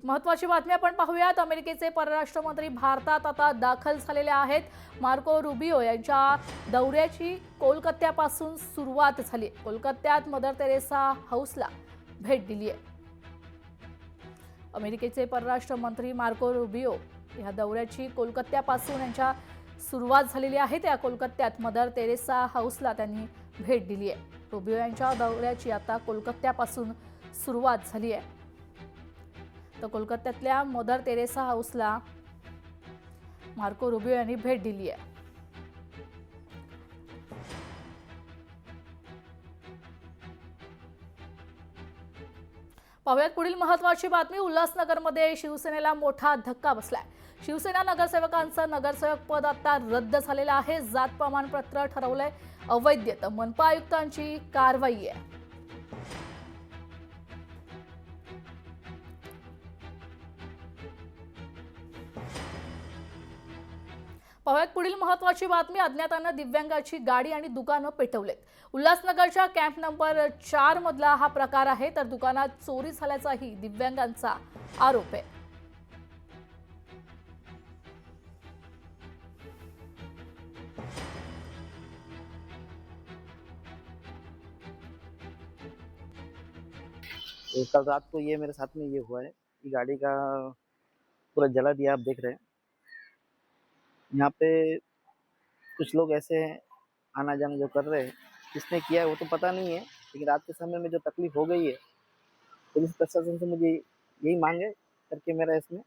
महत्त्वाची बातमी आपण पाहूयात। अमेरिकेचे परराष्ट्र मंत्री भारतात आता दाखल झालेले आहेत। मार्को रुबियो यांच्या दौऱ्याची कोलकात्यापासून सुरुवात झाली। कोलकात्यात मदर तेरेसा हाऊसला भेट दिली आहे। अमेरिकेचे परराष्ट्र मंत्री मार्को रुबियो या दौऱ्याची कोलकात्यापासून यांच्या सुरुवात झालेली आहे। त्या कोलकात्यात मदर तेरेसा हाऊसला त्यांनी भेट दिली आहे। रुबियो यांच्या दौऱ्याची आता कोलकात्यापासून सुरुवात झाली आहे। तर कोलकात्यातल्या मदर तेरेसा हाऊसला मार्को रुबियो यांनी भेट दिली आहे। पाहुयात पुढील महत्त्वाची बातमी। उल्हासनगरमध्ये शिवसेनेला मोठा धक्का बसलाय। शिवसेना नगरसेवकांचं नगरसेवक पद आता रद्द झालेलं आहे। जात प्रमाणपत्र ठरवलंय अवैध, तर मनपा आयुक्तांची कारवाई आहे। पाहुयात पुढील महत्त्वाची बातमी। अज्ञातांना दिव्यांगाची गाडी आणि दुकानं पेटवलेत। उल्हासनगरच्या कॅम्प नंबर 4 मधला हा प्रकार आहे। तर दुकानात चोरी झाल्याचाही दिव्यांगांचा आरोप आहे। कल रात को ये मेरे साथ में ये हुआ है कि गाड़ी का पूरा जला दिया। आप देख रहे हैं यहाँ पे कुछ लोग ऐसे हैं आना जाना जो कर रहे हैं। किसने किया है वो तो पता नहीं है, लेकिन रात के समय में जो तकलीफ हो गई है, पुलिस प्रशासन से मुझे यही मांग है करके मेरा इसमें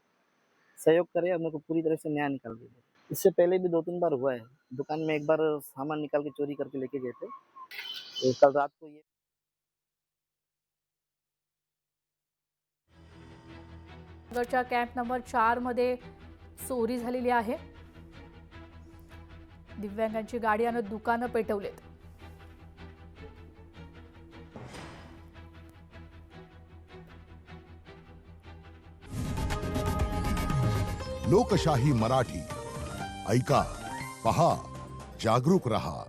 सहयोग करे और मेरे को पूरी तरह से न्याय निकाल दे। इससे पहले भी 2-3 बार हुआ है। दुकान में एक बार सामान निकाल के चोरी करके लेके गए थे। तो कल रात को ये नगरच्या कॅम्प नंबर 4 मध्ये चोरी झालेली आहे। दिव्यांगांची गाडी आणि दुकानं पेटवलेत। लोकशाही मराठी ऐका, पहा, जागरूक रहा।